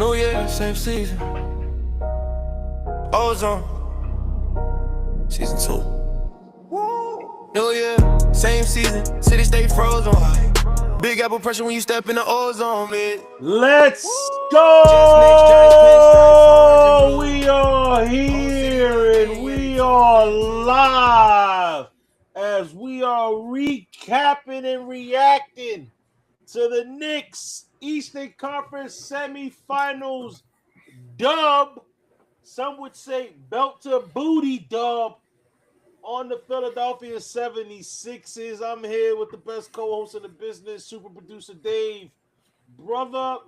New Year, same season. Ozone, season 2. New Year, same season. City stay frozen. Big apple pressure when you step in the ozone, man. Let's go! We are here and we are live as we are recapping and reacting to the Knicks Eastern Conference semifinals dub. Some would say belt to booty dub on the Philadelphia 76ers. I'm here with the best co-host in the business, super producer Dave. Brother,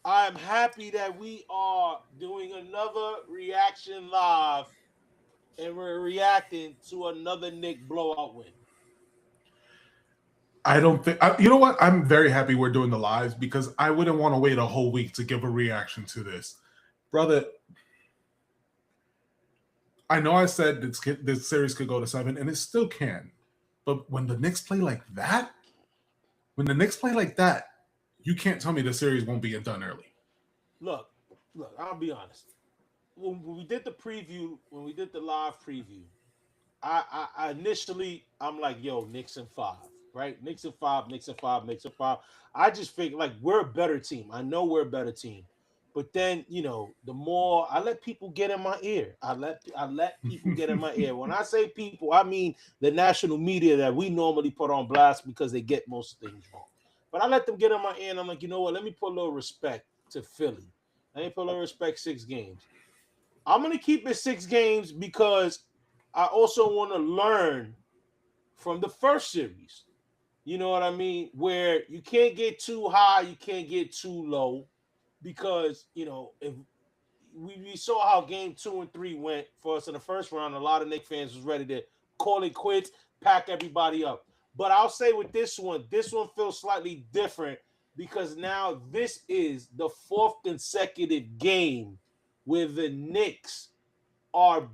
I'm happy that we are doing another reaction live and we're reacting to another Knick blowout win. I don't think, you know what? I'm very happy we're doing the lives because I wouldn't want to wait a whole week to give a reaction to this. Brother, I know I said this series could go to 7, and it still can. But when the Knicks play like that, you can't tell me the series won't be done early. Look, I'll be honest. When we did the preview, when we did the live preview, I initially, I'm like, yo, Knicks in 5, right? Knicks in 5. I just figured, like, we're a better team. I know we're a better team. But then, you know, the more I let people get in my ear, I let people get in my ear. When I say people, I mean the national media that we normally put on blast because they get most things wrong. But I let them get in my ear, and I'm like, you know what? Let me put a little respect to Philly. Let me put a little respect 6 games. I'm going to keep it 6 games because I also want to learn from the first series. You know what I mean? Where you can't get too high, you can't get too low. Because, you know, if we saw how game 2 and 3 went for us in the first round, a lot of Knicks fans was ready to call it quits, pack everybody up. But I'll say with this one feels slightly different because now this is the 4th consecutive game where the Knicks are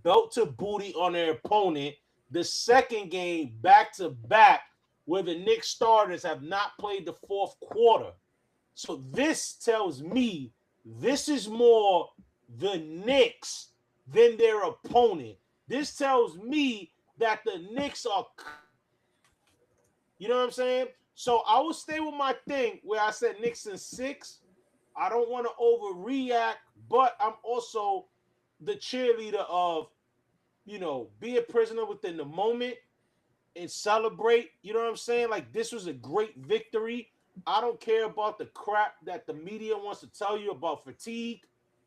belt to booty on their opponent. The second game back to back where the Knicks starters have not played the fourth quarter. So this tells me this is more the Knicks than their opponent. This tells me that the Knicks are, you know what I'm saying? So I will stay with my thing where I said Knicks in 6. I don't want to overreact, but I'm also the cheerleader of, you know, be a prisoner within the moment and celebrate. You know what I'm saying? Like, this was a great victory. I don't care about the crap that the media wants to tell you about fatigue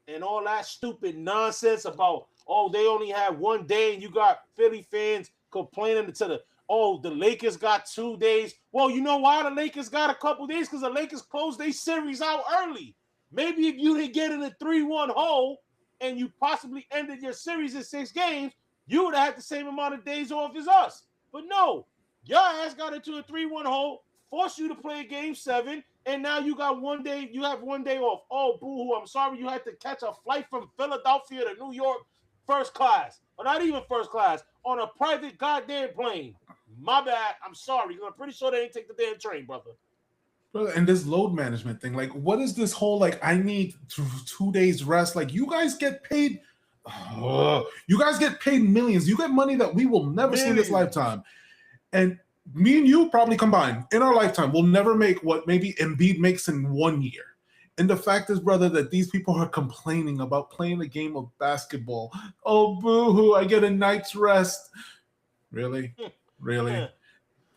and all that stupid nonsense about, oh, they only had 1 day and you got Philly fans complaining the Lakers got 2 days. Well, you know why the Lakers got a couple days? Because the Lakers closed their series out early. Maybe if you didn't get in a 3-1 hole and you possibly ended your series in 6 games, you would have had the same amount of days off as us. But no, your ass got into a 3-1 hole, forced you to play game 7, and now you got 1 day. You have 1 day off. Oh, boo-hoo, I'm sorry you had to catch a flight from Philadelphia to New York first class, or not even first class, on a private goddamn plane. My bad. I'm sorry. I'm pretty sure they ain't take the damn train, brother. And this load management thing, like, what is this whole, like, I need 2 days rest? Like, you guys get paid. You guys get paid millions. You get money that we will never see in this lifetime. And me and you probably combined in our lifetime will never make what maybe Embiid makes in 1 year. And the fact is, brother, that these people are complaining about playing a game of basketball. Oh, boo-hoo, I get a night's rest. Really?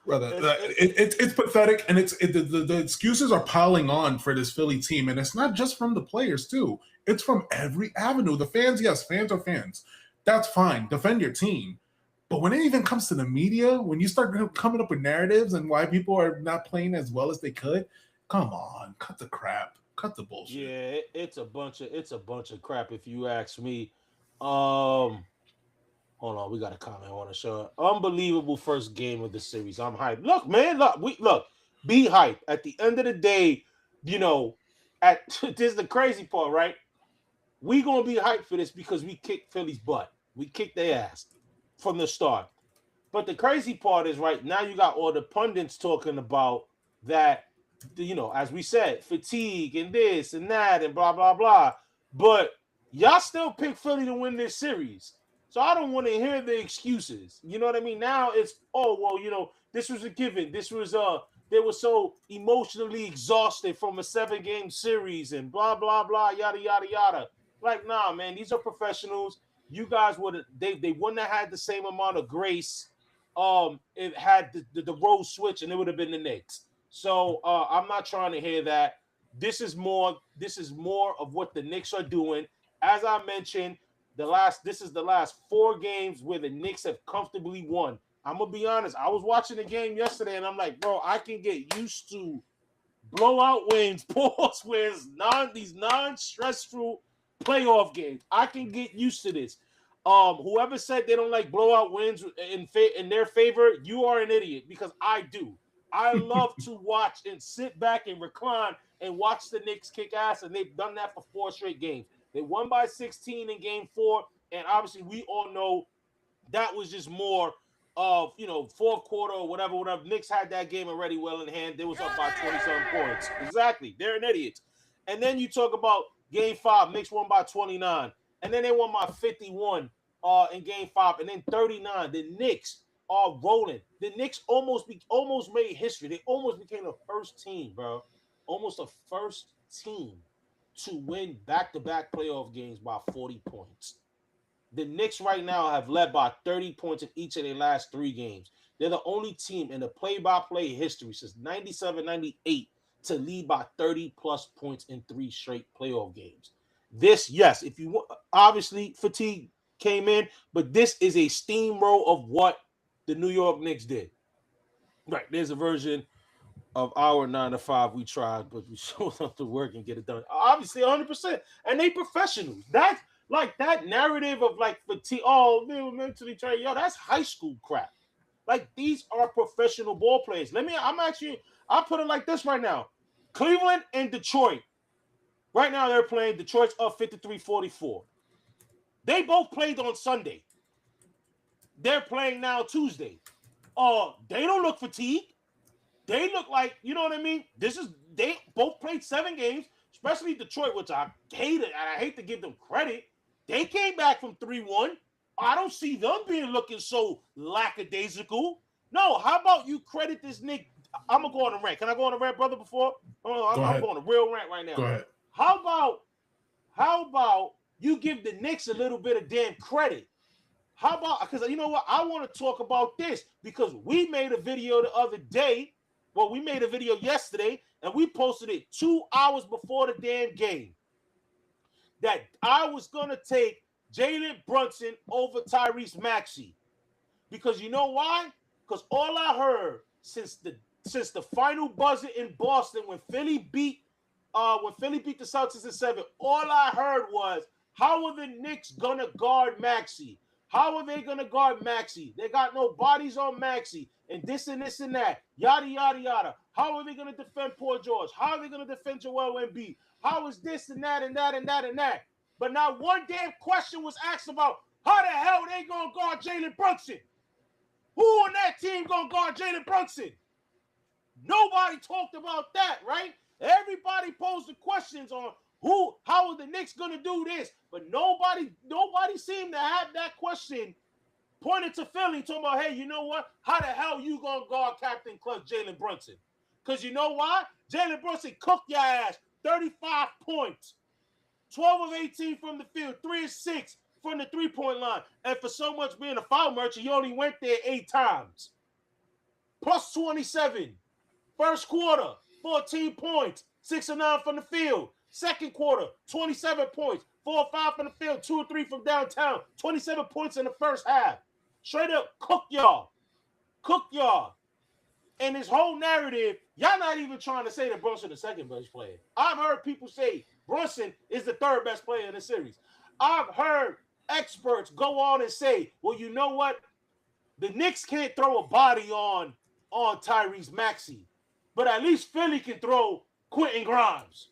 Brother, it's pathetic, and the excuses are piling on for this Philly team, and it's not just from the players, too. It's from every avenue. The fans, yes, fans are fans. That's fine. Defend your team. But when it even comes to the media, when you start coming up with narratives and why people are not playing as well as they could, come on, cut the crap, cut the bullshit. Yeah, it's a bunch of crap if you ask me. Hold on, we got a comment I want to show. Unbelievable first game of the series. I'm hyped. Look, man, be hyped. At the end of the day, you know, this is the crazy part, right? We gonna be hyped for this because we kicked Philly's butt. We kicked their ass from the start. But the crazy part is, right now you got all the pundits talking about that as we said, fatigue and this and that and blah, blah, blah. But y'all still pick Philly to win this series. So I don't want to hear the excuses. You know what I mean? Now it's, oh, well, this was a given. They were so emotionally exhausted from a 7-game series and blah, blah, blah, yada, yada, yada. Like, nah, man, these are professionals. You guys they wouldn't have had the same amount of grace. It had the role switch and it would have been the Knicks. So I'm not trying to hear that. This is more of what the Knicks are doing. As I mentioned, this is the last 4 games where the Knicks have comfortably won. I'm gonna be honest. I was watching the game yesterday, and I'm like, bro, I can get used to blowout wins, pause wins, these non-stressful playoff games. I can get used to this. Whoever said they don't like blowout wins in their favor, you are an idiot, because I do. I love to watch and sit back and recline and watch the Knicks kick ass, and they've done that for 4 straight games. They won by 16 in game 4, and obviously we all know that was just more of, fourth quarter or whatever. Knicks had that game already well in hand. They was up by 27 points. Exactly. They're an idiot. And then you talk about game 5, Knicks won by 29. And then they won by 51 in game 5. And then 39. The Knicks are rolling. The Knicks almost made history. They almost became the first team, bro. Almost the first team to win back-to-back playoff games by 40 points. The Knicks right now have led by 30 points in each of their last 3 games. They're the only team in the play-by-play history since 97-98 to lead by 30-plus points in 3 straight playoff games. This, yes, if you want, obviously fatigue came in, but this is a steamroll of what the New York Knicks did. Right, there's a version of our 9 to 5 we tried, but we showed up to work and get it done. Obviously, 100%. And they professionals. That narrative of fatigue, they were mentally trained. Yo, that's high school crap. These are professional ball players. I'll put it like this right now. Cleveland and Detroit. Right now they're playing. Detroit's up 53-44. They both played on Sunday. They're playing now Tuesday. They don't look fatigued. They look like, you know what I mean? They both played 7 games, especially Detroit, which I hated, and I hate to give them credit. They came back from 3-1. I don't see them looking so lackadaisical. No, how about you credit this Nick? I'm going to go on a rant. Can I go on a rant, brother, before? I'm going on a real rant right now. Go ahead. How about you give the Knicks a little bit of damn credit? How about, because you know what? I want to talk about this because we made a video the other day. Well, we made a video yesterday, and we posted it 2 hours before the damn game. That I was going to take Jalen Brunson over Tyrese Maxey. Because you know why? Because all I heard since the final buzzer in Boston when Philly beat the Celtics in 7, all I heard was, how are the Knicks going to guard Maxey? How are they going to guard Maxey? They got no bodies on Maxey. And this and this and that. Yada, yada, yada. How are they going to defend Paul George? How are they going to defend Joel Embiid? How is this and that and that and that and that? But not one damn question was asked about how the hell they going to guard Jalen Brunson? Who on that team going to guard Jalen Brunson? Nobody talked about that, right? Everybody posed the questions on how are the Knicks going to do this? But nobody seemed to have that question pointed to Philly, talking about, hey, you know what? How the hell you going to guard Captain Clutch Jalen Brunson? Because you know why? Jalen Brunson cooked your ass 35 points. 12 of 18 from the field, 3 of 6 from the three-point line. And for so much being a foul merchant, he only went there 8 times. Plus 27. First quarter, 14 points, 6 of 9 from the field. Second quarter, 27 points, 4 or 5 from the field, 2 or 3 from downtown. 27 points in the first half. Straight up cook y'all. Cook y'all. And this whole narrative, y'all not even trying to say that Brunson is the second best player. I've heard people say Brunson is the 3rd best player in the series. I've heard experts go on and say, well, you know what? The Knicks can't throw a body on Tyrese Maxey. But at least Philly can throw Quentin Grimes.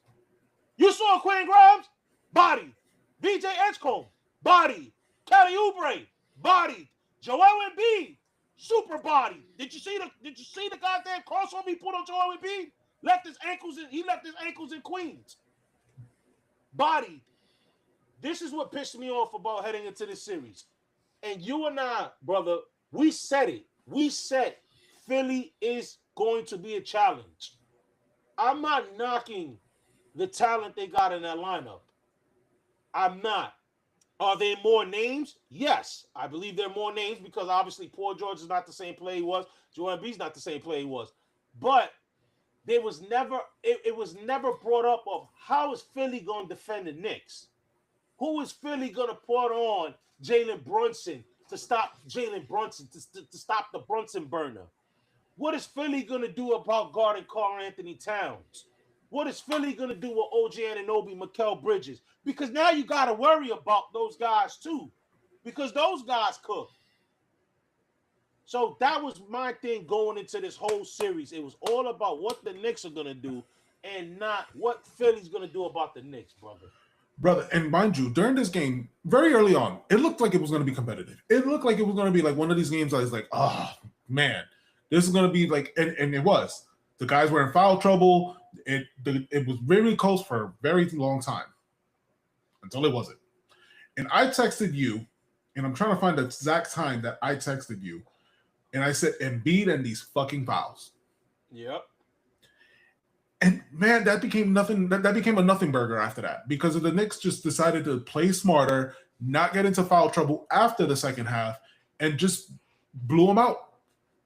You saw Quentin Grimes? Body. VJ Edgecombe? Body. Kelly Oubre? Body. Joel Embiid? Super body. Did you see the goddamn crossover he put on Joel Embiid? He left his ankles in Queens. Bodied. This is what pissed me off about heading into this series. And you and I, brother, we said it. We said Philly is going to be a challenge. I'm not knocking the talent they got in that lineup. I'm not. Are there more names? Yes. I believe there are more names because obviously Paul George is not the same player he was. Joel Embiid's not the same player he was. But there was never it was never brought up of how is Philly going to defend the Knicks? Who is Philly going to put on Jalen Brunson to stop Jalen Brunson, to stop the Brunson burner? What is Philly going to do about guarding Karl-Anthony Towns? What is Philly going to do with OG Anunoby, Mikal Bridges? Because now you got to worry about those guys too, because those guys cook. So that was my thing going into this whole series. It was all about what the Knicks are going to do and not what Philly's going to do about the Knicks, brother. Brother, and mind you, during this game, very early on, it looked like it was going to be competitive. It looked like it was going to be like one of these games I was like, oh, man, this is going to be like, and it was. The guys were in foul trouble. It was very close for a very long time until it wasn't. And I texted you, and I'm trying to find the exact time that I texted you, and I said, Embiid and these fucking fouls. Yep. And man, that became nothing. That became a nothing burger after that because the Knicks just decided to play smarter, not get into foul trouble after the second half, and just blew them out.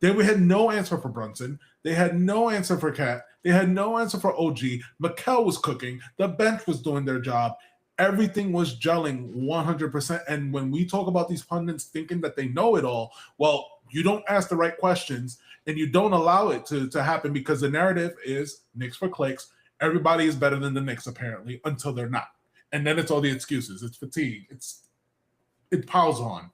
They had no answer for Brunson. They had no answer for Cat. They had no answer for OG. Mikal was cooking. The bench was doing their job. Everything was gelling 100%. And when we talk about these pundits thinking that they know it all, well, you don't ask the right questions. And you don't allow it to happen because the narrative is Knicks for clicks. Everybody is better than the Knicks, apparently, until they're not. And then it's all the excuses. It's fatigue. It piles on.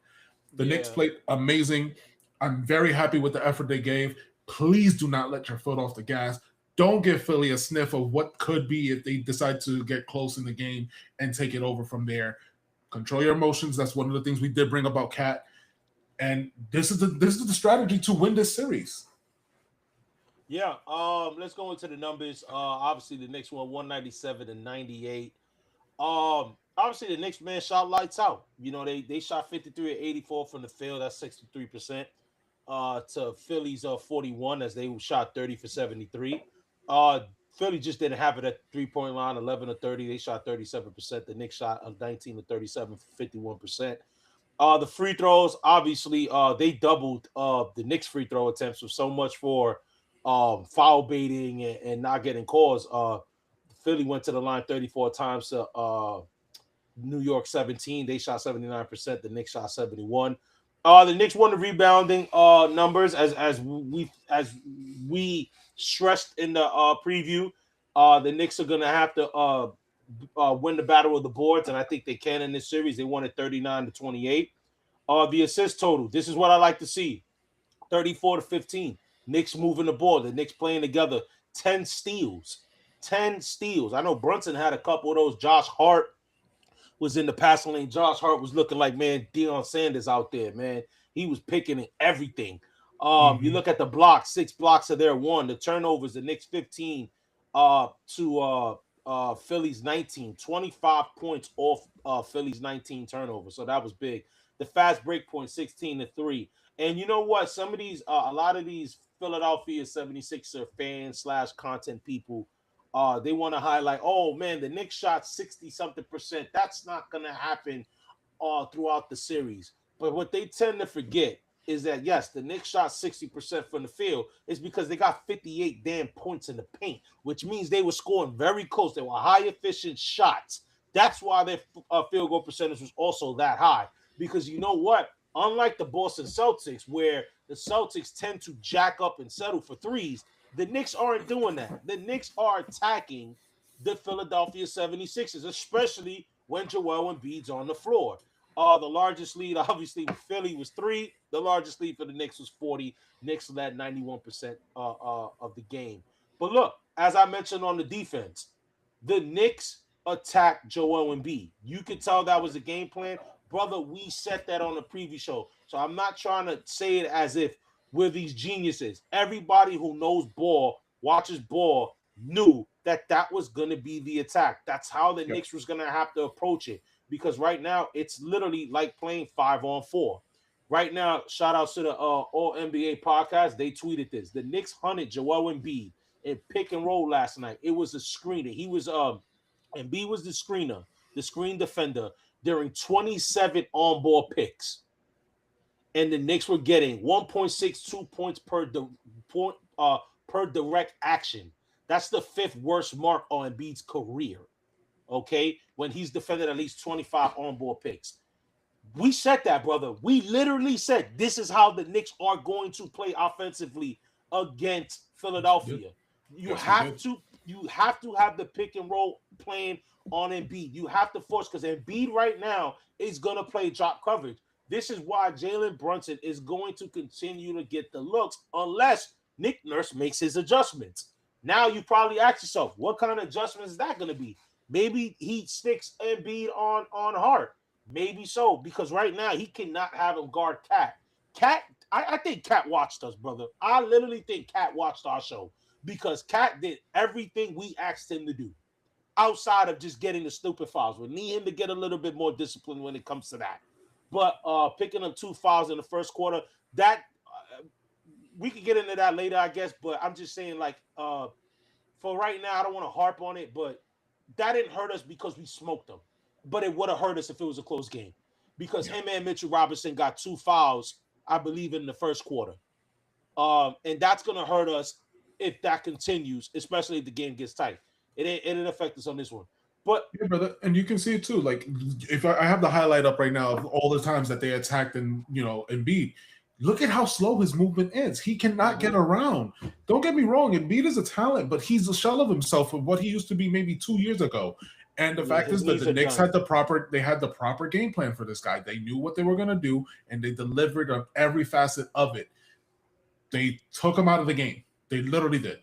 The Knicks played amazing. I'm very happy with the effort they gave. Please do not let your foot off the gas. Don't give Philly a sniff of what could be if they decide to get close in the game and take it over from there. Control your emotions. That's one of the things we did bring about Cat. And this is the strategy to win this series. Yeah, let's go into the numbers. Obviously the Knicks won 197-98. Obviously the Knicks, man, shot lights out. You know, they shot 53 of 84 from the field. That's 63%. To Philly's 41 as they shot 30 for 73. Philly just didn't have it at 3-point line, 11 of 30. They shot 37%. The Knicks shot 19 of 37 for 51%. The free throws, obviously, they doubled the Knicks free throw attempts with so much for foul baiting and not getting calls. Philly went to the line 34 times to New York 17. They shot 79%. The Knicks shot 71. The Knicks won the rebounding numbers as we stressed in the preview. The Knicks are gonna have to win the battle of the boards, and I think they can in this series. They won it 39-28. The assist total. This is what I like to see: 34-15. Knicks moving the ball. The Knicks playing together. 10 steals. 10 steals. I know Brunson had a couple of those. Josh Hart was in the passing lane. Josh Hart was looking like, man, Deion Sanders out there, man. He was picking everything. You look at the blocks. 6 blocks are there. 1. The turnovers. The Knicks 15 to Philly's 19. 25 points off Philly's 19 turnovers. So that was big. The fast break point 16-3. And you know what? Some of these, a lot of these Philadelphia 76er fans / content people, they want to highlight, oh man, the Knicks shot 60-something%. That's not going to happen throughout the series. But what they tend to forget is that, yes, the Knicks shot 60% from the field. It's because they got 58 damn points in the paint, which means they were scoring very close. They were high efficient shots. That's why their field goal percentage was also that high. Because you know what? Unlike the Boston Celtics, where the Celtics tend to jack up and settle for threes, the Knicks aren't doing that. The Knicks are attacking the Philadelphia 76ers, especially when Joel Embiid's on the floor. The largest lead, obviously, with Philly was 3. The largest lead for the Knicks was 40. Knicks led 91% of the game. But look, as I mentioned on the defense, the Knicks attacked Joel Embiid. You could tell that was a game plan. Brother, we set that on the preview show. So I'm not trying to say it as if we're these geniuses. Everybody who knows ball, watches ball, knew that was going to be the attack. That's how the Yep. Knicks was going to have to approach it, because right now it's literally like playing 5-on-4. Right now, shout out to the All NBA podcast. They tweeted this. The Knicks hunted Joel Embiid in pick and roll last night. It was a screener. He was Embiid was the screener, the screen defender during 27 on-ball picks. And the Knicks were getting 1.62 points per direct action. That's the 5th worst mark on Embiid's career. Okay, when he's defended at least 25 on-ball picks. We said that, brother. We literally said this is how the Knicks are going to play offensively against Philadelphia. You have to have the pick and roll playing on Embiid. You have to force, because Embiid right now is going to play drop coverage. This is why Jalen Brunson is going to continue to get the looks unless Nick Nurse makes his adjustments. Now you probably ask yourself, what kind of adjustment is that going to be? Maybe he sticks Embiid on Hart. Maybe so, because right now he cannot have him guard Cat. I think Cat watched us, brother. I literally think Cat watched our show, because Cat did everything we asked him to do outside of just getting the stupid fouls. We need him to get a little bit more discipline when it comes to that. But picking up 2 fouls in the first quarter, that we could get into that later, I guess. But I'm just saying, like, for right now, I don't want to harp on it, but that didn't hurt us because we smoked them. But it would have hurt us if it was a close game, because him and Mitchell Robinson got 2 fouls, I believe, in the first quarter. And that's going to hurt us if that continues, especially if the game gets tight. It didn't affect us on this one. But yeah, brother, and you can see it too. Like, if I have the highlight up right now of all the times that they attacked and Embiid, look at how slow his movement is. He cannot get around. Don't get me wrong, Embiid is a talent, but he's a shell of himself of what he used to be maybe 2 years ago. And the fact is that the Knicks had the proper game plan for this guy. They knew what they were going to do, and they delivered on every facet of it. They took him out of the game. They literally did.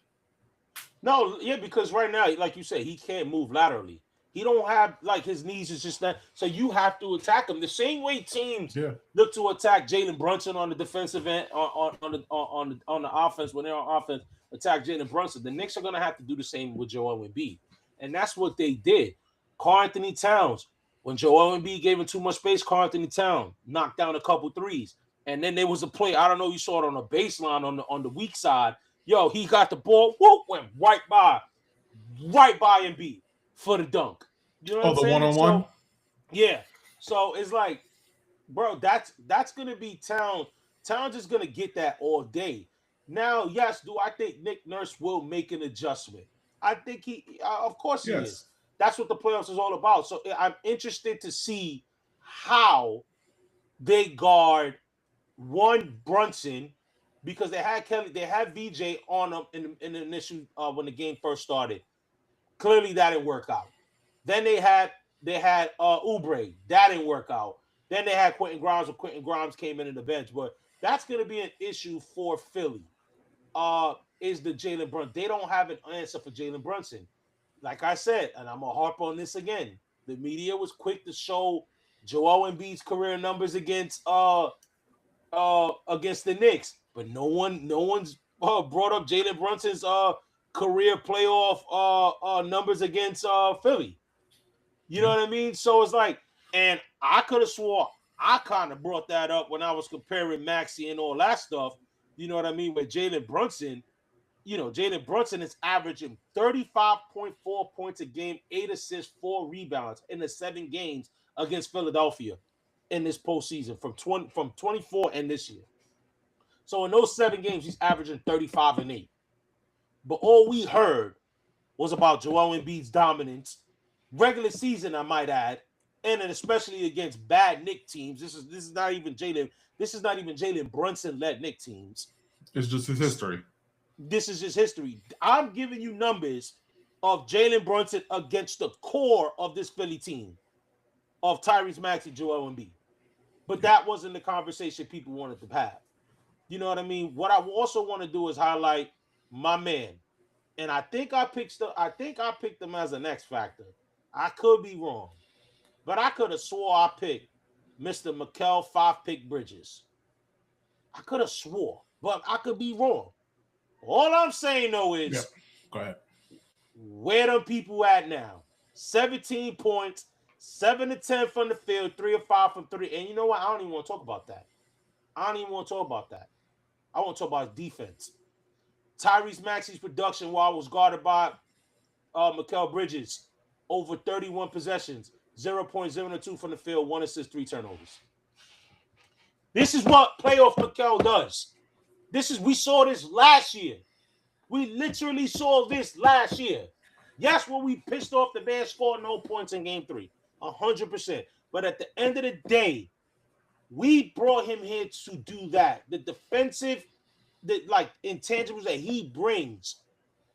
No, yeah, because right now, like you said, he can't move laterally. He don't have, like, his knees is just that. So you have to attack him the same way teams look to attack Jalen Brunson on the defensive end, on the offense. When they're on offense, attack Jalen Brunson. The Knicks are going to have to do the same with Joel Embiid, and that's what they did. Karl-Anthony Towns, when Joel Embiid gave him too much space, Karl-Anthony Towns knocked down a couple threes, and then there was a play. I don't know, you saw it on the baseline on the weak side. Yo, he got the ball, went right by Embiid for the dunk. You know what I'm saying? The one-on-one? So, yeah. So it's like, bro, that's gonna be Towns. Towns is gonna get that all day. Now, yes, do I think Nick Nurse will make an adjustment? I think of course he is. That's what the playoffs is all about. So I'm interested to see how they guard Brunson, because they had VJ on them in the initial when the game first started. Clearly, that didn't work out. Then they had Oubre. That didn't work out. Then they had Quentin Grimes, when Quentin Grimes came into the bench. But that's going to be an issue for Philly. Is the Jalen Brunson. They don't have an answer for Jalen Brunson. Like I said, and I'm going to harp on this again, the media was quick to show Joel Embiid's career numbers against the Knicks, but no one's brought up Jalen Brunson's career playoff numbers against Philly. You know what I mean? So it's like, and I could have swore I kind of brought that up when I was comparing Maxey and all that stuff. You know what I mean? With Jalen Brunson, Jalen Brunson is averaging 35.4 points a game, 8 assists, 4 rebounds in the 7 games against Philadelphia in this postseason from 24 and this year. So in those 7 games, he's averaging 35 and 8. But all we heard was about Joel Embiid's dominance, regular season, I might add, and then especially against bad Knicks teams. This is not even Jalen Brunson-led Knicks teams. It's just his history. This is his history. I'm giving you numbers of Jalen Brunson against the core of this Philly team of Tyrese Maxey, Joel Embiid. But that wasn't the conversation people wanted to have. You know what I mean? What I also want to do is highlight my man. And I think I picked him as an X factor. I could be wrong. But I could have swore I picked Mr. Mikal 5-pick Bridges. I could have swore, but I could be wrong. All I'm saying, though, is go ahead. Where them people at now? 17 points, 7 to 10 from the field, 3 or 5 from 3. And you know what? I don't even want to talk about that. I want to talk about his defense. Tyrese Maxey's production while I was guarded by Mikal Bridges, over 31 possessions, 0.02 from the field, 1 assist, 3 turnovers. This is what playoff Mikal does. We saw this last year. We literally saw this last year. Yes, when we pissed off the Bears, scored no points in game 3, 100%. But at the end of the day, we brought him here to do that. The defensive, intangibles that he brings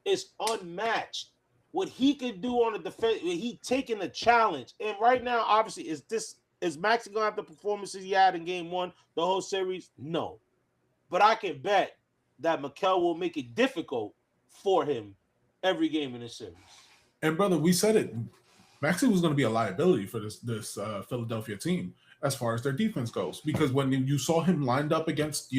is unmatched. What he could do on the defense, he taking the challenge. And right now, obviously, is Maxey gonna have the performances he had in game 1, the whole series? No. But I can bet that Mikal will make it difficult for him every game in this series. And brother, we said it. Maxey was going to be a liability for this Philadelphia team as far as their defense goes, because when you saw him lined up against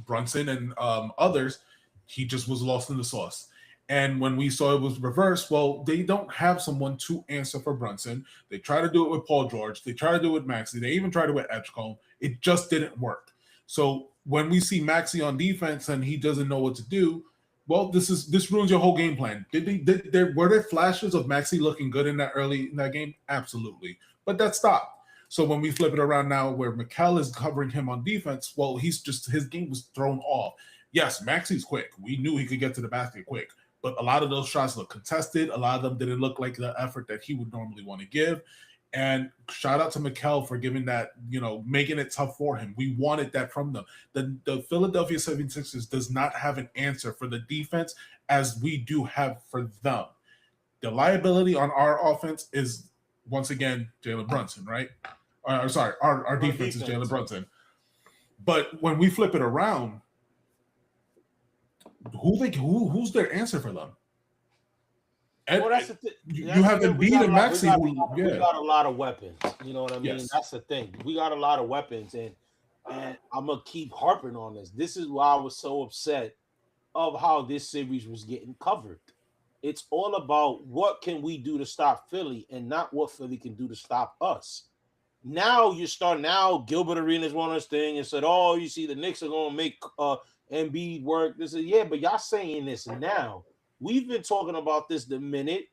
Brunson and others, he just was lost in the sauce. And when we saw it was reversed, well, they don't have someone to answer for Brunson. They try to do it with Paul George. They try to do it with Maxey. They even tried it with Edgecombe. It just didn't work. So when we see Maxey on defense and he doesn't know what to do, well, this ruins your whole game plan. Were there flashes of Maxey looking good in that game? Absolutely. But that stopped. So when we flip it around now where Mikal is covering him on defense, well, his game was thrown off. Yes, Maxey's quick. We knew he could get to the basket quick. But a lot of those shots look contested. A lot of them didn't look like the effort that he would normally want to give. And shout out to Mikal for giving that, making it tough for him. We wanted that from them. The Philadelphia 76ers does not have an answer for the defense as we do have for them. The liability on our offense is, once again, Jalen Brunson, right? Our defense is Jalen Brunson. But when we flip it around, who's their answer for them? And well, that's the thing. You have Embiid and Maxey. We got a lot of weapons. You know what I mean? Yes. That's the thing. We got a lot of weapons, and I'm gonna keep harping on this. This is why I was so upset of how this series was getting covered. It's all about what can we do to stop Philly, and not what Philly can do to stop us. Now Gilbert Arenas won this thing and said, "Oh, you see, the Knicks are gonna make Embiid work." This is but y'all saying this now. We've been talking about this the minute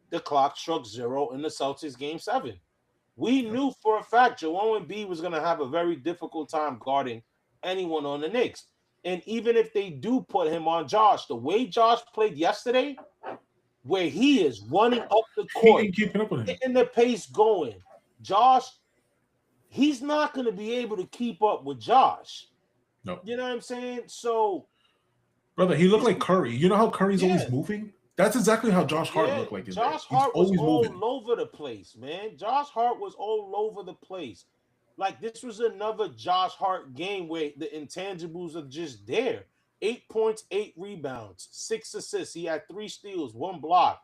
the clock struck 0 in the Celtics game 7. We knew for a fact Joel Embiid was going to have a very difficult time guarding anyone on the Knicks. And even if they do put him on Josh, the way Josh played yesterday, where he is running up the court, he ain't keeping up with him, getting the pace going, Josh, he's not going to be able to keep up with Josh. No. You know what I'm saying? So, brother, he looked like Curry. You know how Curry's always moving? That's exactly how Josh Hart looked like. Josh Hart was all over the place, man. Josh Hart was all over the place. Like, this was another Josh Hart game where the intangibles are just there. 8 points, 8 rebounds, 6 assists. He had 3 steals, 1 block.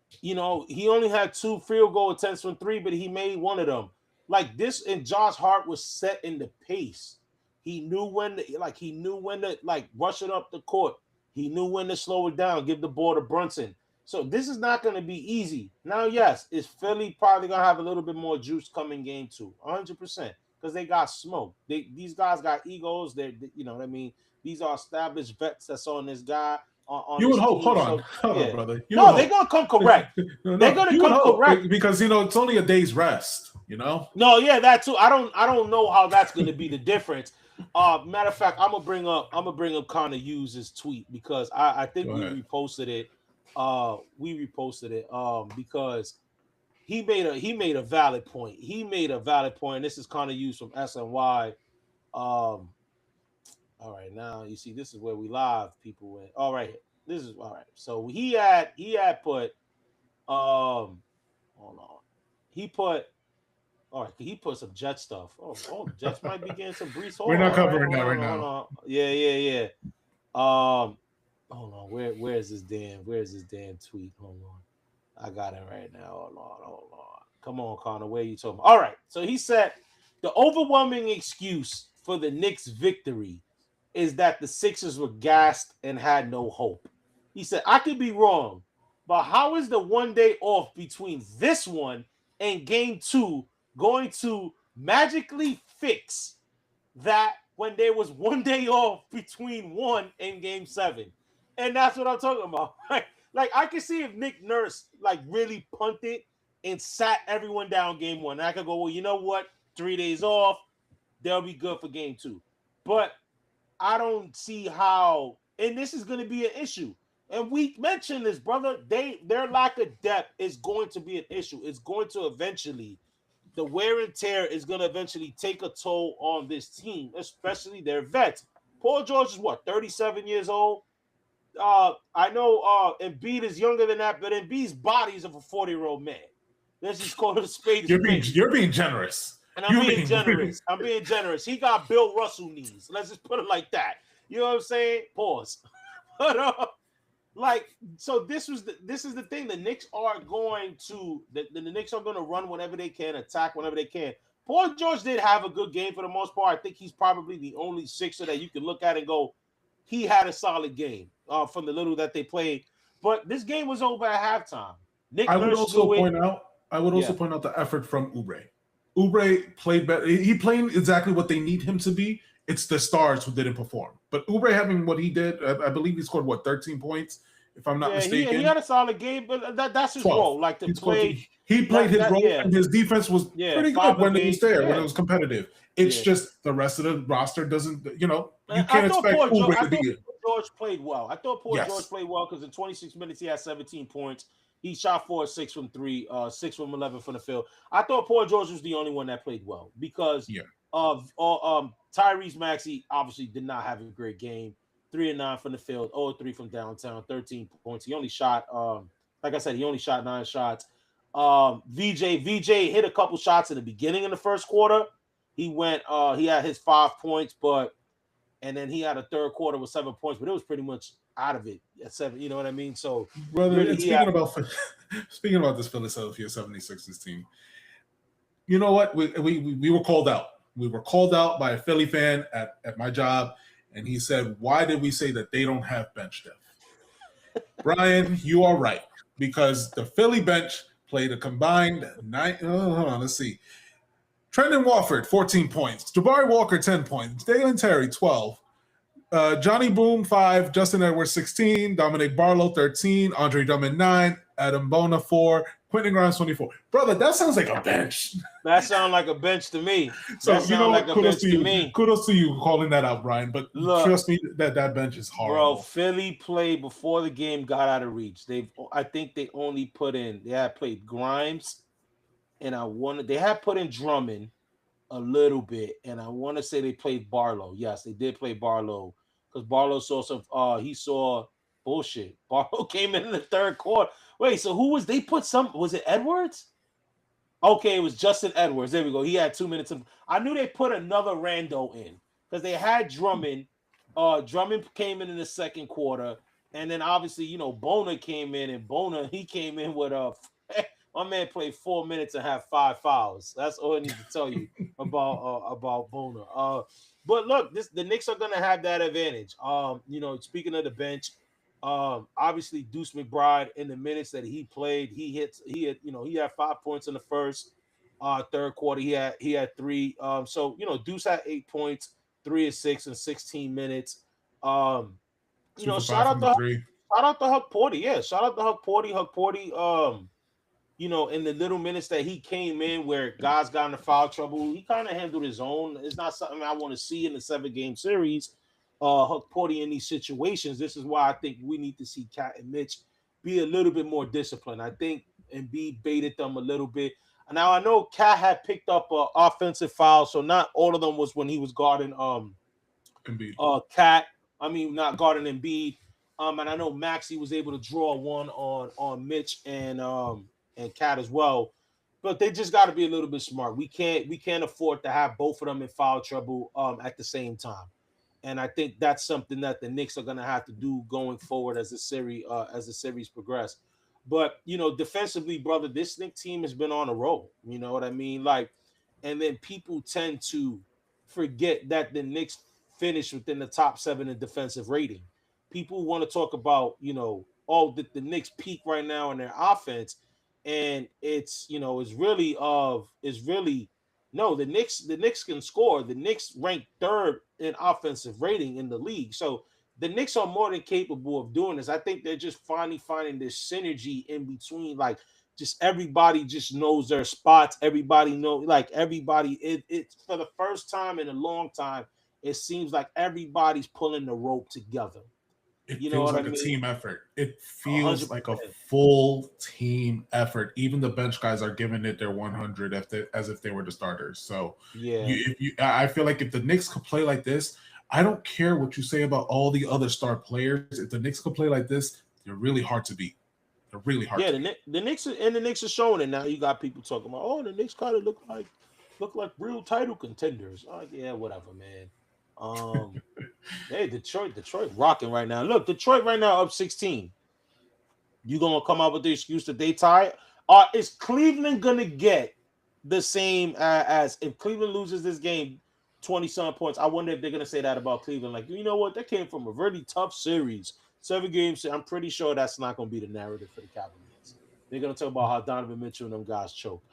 He only had 2 field goal attempts from 3, but he made 1 of them. Like, this, and Josh Hart was set in the pace. He knew when to rush it up the court. He knew when to slow it down, give the ball to Brunson. So this is not going to be easy. Now, yes, is Philly probably going to have a little bit more juice coming game 2? 100%, because they got smoke. These guys got egos. You know what I mean? These are established vets that's on this guy. You would hope. Hold on, brother. They're going to come correct. They're going to come correct because it's only a day's rest. No, yeah, that too. I don't know how that's going to be the difference. Matter of fact, I'm gonna bring up Connor Hughes' tweet because I think we reposted it. Because he made a valid point. This is Connor Hughes from SNY. All right, now you see this is where we live people in. All right, this is all right. So he had put hold on. He put some Jet stuff. Oh, Jets might be getting some Brees. We're not covering that right now. Yeah. Hold on. Where is this damn tweet? Hold on. I got it right now. Hold on. Come on, Connor. Where are you talking about? All right. So he said the overwhelming excuse for the Knicks' victory is that the Sixers were gassed and had no hope. He said, I could be wrong, But how is the 1 day off between this one and game 2 going to magically fix that when there was 1 day off between 1 and game 7? And that's what I'm talking about. Like I can see if Nick Nurse like really punted and sat everyone down game 1. And I could go, well, you know what? 3 days off, they'll be good for game 2. But I don't see how, and this is going to be an issue. And we mentioned this, brother. Their lack of depth is going to be an issue. It's going to eventually, the wear and tear is going to eventually take a toll on this team, especially their vets. Paul George is what, 37 years old? I know Embiid is younger than that, but Embiid's body is of a 40-year-old man. Let's just call it a spade. You're being generous. And I'm being generous. I'm being generous. He got Bill Russell knees. Let's just put it like that. You know what I'm saying? Pause. But so this is the thing. The Knicks are going to the Knicks are going to run whenever they can, attack whenever they can. Paul George did have a good game for the most part. I think he's probably the only Sixer that you can look at and go, he had a solid game from the little that they played. But this game was over at halftime. I would also point out the effort from Oubre. Oubre played better. He played exactly what they need him to be. It's the stars who didn't perform. But Oubre having what he did, I believe he scored 13 points, if I'm not mistaken. He had a solid game, but that's his role. Like to play. He played his role, and his defense was pretty good when it was there, when it was competitive. It's just the rest of the roster doesn't. You can't expect Oubre to be it. George played well. I thought Paul George played well because in 26 minutes he had 17 points. He shot 4 of 6 from 3, 6 from 11 from the field. I thought Paul George was the only one that played well because Tyrese Maxey obviously did not have a great game. 3 of 9 from the field, 0 of 3 from downtown, 13 points. He only shot, like I said, 9 shots. VJ hit a couple shots in the beginning of the first quarter. He had his 5 points, and then he had a third quarter with 7 points, but it was pretty much out of it at 7. You know what I mean? So, brother, really, speaking about this Philadelphia 76ers team, you know what? We were called out. We were called out by a Philly fan at my job, and he said, "Why did we say that they don't have bench depth?" Brian, you are right, because the Philly bench played a combined 9. Hold on, let's see. Trendon Watford, 14 points. Jabari Walker, 10 points. Dalen Terry, 12. Johnny Boom, 5. Justin Edwards, 16. Dominic Barlow, 13. Andre Drummond, 9. Adam Bona, 4. Quentin Grimes, 24. Brother, that sounds like a bench. That sounds like a bench to me. So, you know what? Kudos to you. Kudos to you calling that out, Brian. But look, trust me, that bench is horrible. Bro, Philly played before the game got out of reach. I think they only they had played Grimes, and they had put in Drummond a little bit, and I want to say they played Barlow. Yes, they did play Barlow because Barlow saw he saw bullshit. Barlow came in the third quarter. Wait, so who was they put some? Was it Edwards? Okay, it was Justin Edwards. There we go. He had 2 minutes. I knew they put another rando in because they had Drummond. Drummond came in the second quarter, and then obviously Bona came in, and he came in with my man played 4 minutes and had 5 fouls. That's all I need to tell you about Bona. But look, the Knicks are gonna have that advantage. Speaking of the bench, obviously Deuce McBride in the minutes that he played, he had 5 points in the first, third quarter. He had 3. So Deuce had 8 points, 3 of 6 in 16 minutes. Shout out to Huck Porty. Yeah, shout out to Huck Porty. Huck Porty, in the little minutes that he came in where guys got into foul trouble, he kind of handled his own. It's not something I want to see in the 7-game series. Huck Porty in these situations. This is why I think we need to see Cat and Mitch be a little bit more disciplined. I think Embiid baited them a little bit. And now I know Cat had picked up an offensive foul, so not all of them was when he was guarding Embiid. Cat. I mean, not guarding Embiid. And I know Maxey was able to draw one on Mitch and Cat as well. But they just got to be a little bit smart. We can't afford to have both of them in foul trouble at the same time. And I think that's something that the Knicks are going to have to do going forward as the series progress. But defensively, brother, this Knicks team has been on a roll. You know what I mean? And then people tend to forget that the Knicks finished within the top 7 in defensive rating. People want to talk about the Knicks peak right now in their offense, and it's really no, the Knicks can score. The Knicks rank third in offensive rating in the league, so the Knicks are more than capable of doing this. I think they're just finally finding this synergy in between, like just everybody just knows their spots. Everybody everybody. It's for the first time in a long time. It seems like everybody's pulling the rope together. It You know feels what I like a mean? team effort. It feels like a 100%. full team effort. Even the bench guys are giving it their 100 as if they were the starters. So Yeah. I feel like if the Knicks could play like this, I don't care what you say about all the other star players. If the Knicks could play like this, they're really hard to beat. They're really hard Yeah, to beat. the Knicks are showing it now. You got people talking about, oh, the Knicks kind of look like real title contenders. Like, yeah, whatever, man. Hey, Detroit rocking right now. Look, Detroit right now up 16. You gonna come out with the excuse that they tied? Is Cleveland gonna get the same as if Cleveland loses this game, 20-some points? I wonder if they're gonna say that about Cleveland. Like, you know what? That came from a really tough series, 7 games. I'm pretty sure that's not gonna be the narrative for the Cavaliers. They're gonna talk about how Donovan Mitchell and them guys choked.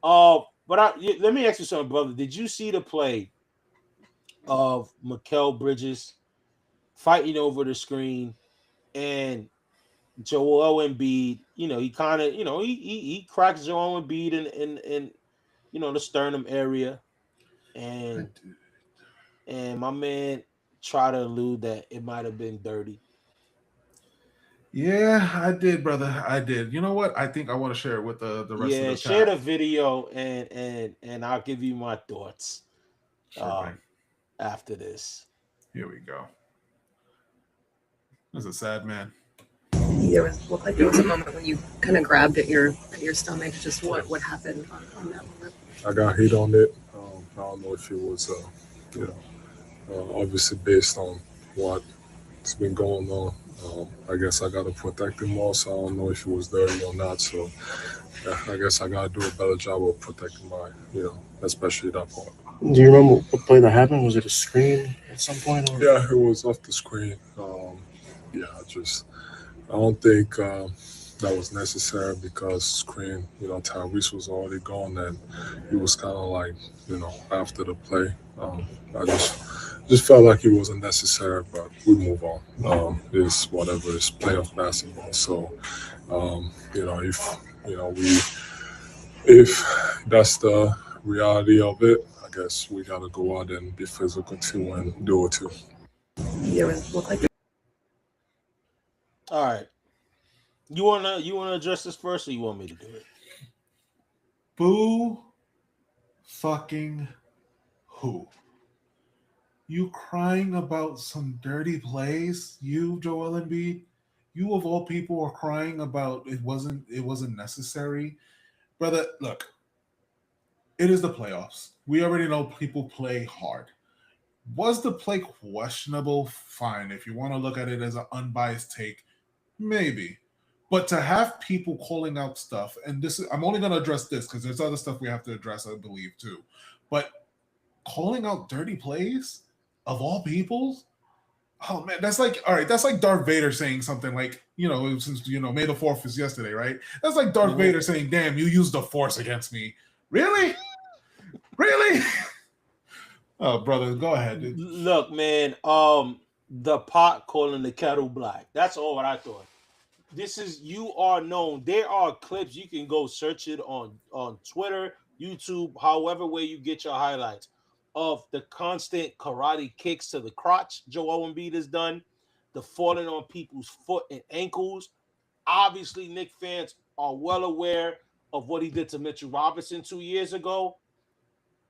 Let me ask you something, brother. Did you see the play of Mikal Bridges fighting over the screen and Joel Embiid? He kind of, he cracks Joel Embiid in the sternum area, and my man tried to allude that it might have been dirty. Yeah, I did, brother. I did. You know what? I think I want to share it with the rest of Yeah, the share chat. the video and I'll give you my thoughts Sure thing. after this. Here we go. This is a sad man. Looked like there was a moment when you kind of grabbed at your stomach. Just what happened on that moment? I got hit on it. I don't know if it was, obviously based on what's been going on. I guess I got to protect him more, so I don't know if it was dirty or not. So yeah, I guess I got to do a better job of protecting my, especially that part. Do you remember what play that happened? Was it a screen at some point? Or? Yeah, it was off the screen. I don't think that was necessary because screen, Tyrese was already gone and he was kind of like, after the play. I just felt like it wasn't necessary, but we move on. It's whatever, it's playoff basketball. So, if that's the reality of it, I guess we got to go out and be physical too and do it too. Looked like All right. You wanna address this first, or you want me to do it? Boo fucking who? You crying about some dirty plays? You, Joel Embiid? You of all people are crying about it wasn't necessary? Brother, look. It is the playoffs. We already know people play hard. Was the play questionable? Fine. If you want to look at it as an unbiased take, maybe. But to have people calling out stuff, and I'm only going to address this because there's other stuff we have to address, I believe, too. But calling out dirty plays of all peoples, oh man, that's like, all right, that's like Darth Vader saying something like, since May the 4th is yesterday, right? That's like Darth Vader saying, "Damn, you used the Force against me." Really? Really? Oh, brother, go ahead, dude. Look, man, the pot calling the kettle black. That's all what I thought. You are known. There are clips. You can go search it on Twitter, YouTube, however way you get your highlights of the constant karate kicks to the crotch Joel Embiid has done, the falling on people's foot and ankles. Obviously, Knicks fans are well aware of what he did to Mitchell Robinson 2 years ago.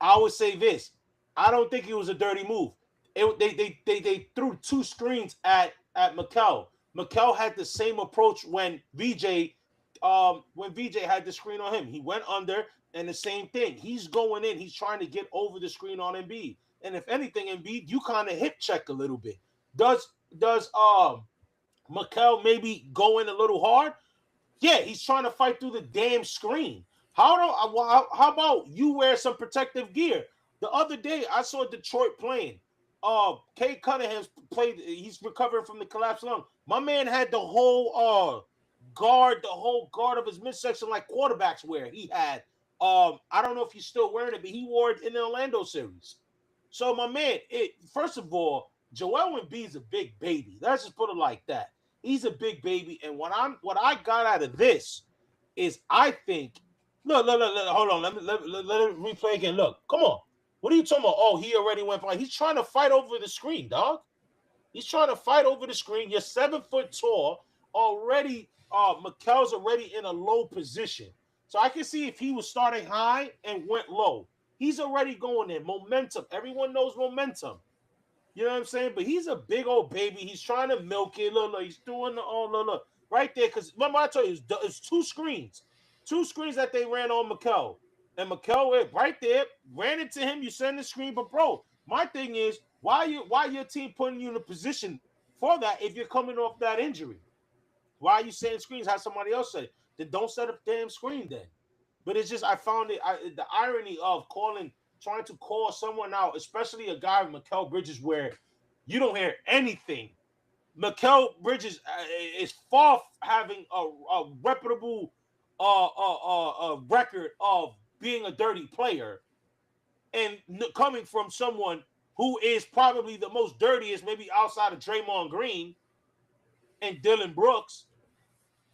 I would say this. I don't think it was a dirty move. They threw 2 screens at Mikal. Mikal had the same approach when VJ had the screen on him. He went under, and the same thing. He's going in. He's trying to get over the screen on Embiid. And if anything, Embiid, you kind of hip check a little bit. Does Mikal maybe go in a little hard? Yeah, he's trying to fight through the damn screen. How about you wear some protective gear? The other day, I saw Detroit playing. Kate Cunningham's played. He's recovering from the collapsed lung. My man had the whole guard of his midsection like quarterbacks wear. He had. I don't know if he's still wearing it, but he wore it in the Orlando series. So my man, first of all, Joel Embiid's a big baby. Let's just put it like that. He's a big baby, and what I got out of this is I think. Look, hold on. Let me replay again. Look, come on. What are you talking about? Oh, he already went by. He's trying to fight over the screen, dog. He's trying to fight over the screen. You're 7 foot tall already. Mikel's already in a low position. So I can see if he was starting high and went low. He's already going in. Momentum. Everyone knows momentum. You know what I'm saying? But he's a big old baby. He's trying to milk it. Look, he's doing the look. Right there. Because remember I told you, it's 2 screens. 2 screens that they ran on Mikel. And Mikel right there, ran into him. You send the screen. But, bro, my thing is, why your team putting you in a position for that if you're coming off that injury? Why are you setting screens? Have somebody else say, then don't set up damn screen then. But it's just, I found it, the irony of trying to call someone out, especially a guy with Mikal Bridges where you don't hear anything. Mikal Bridges is far having a reputable record of being a dirty player, and coming from someone who is probably the most dirtiest, maybe outside of Draymond Green and Dylan Brooks.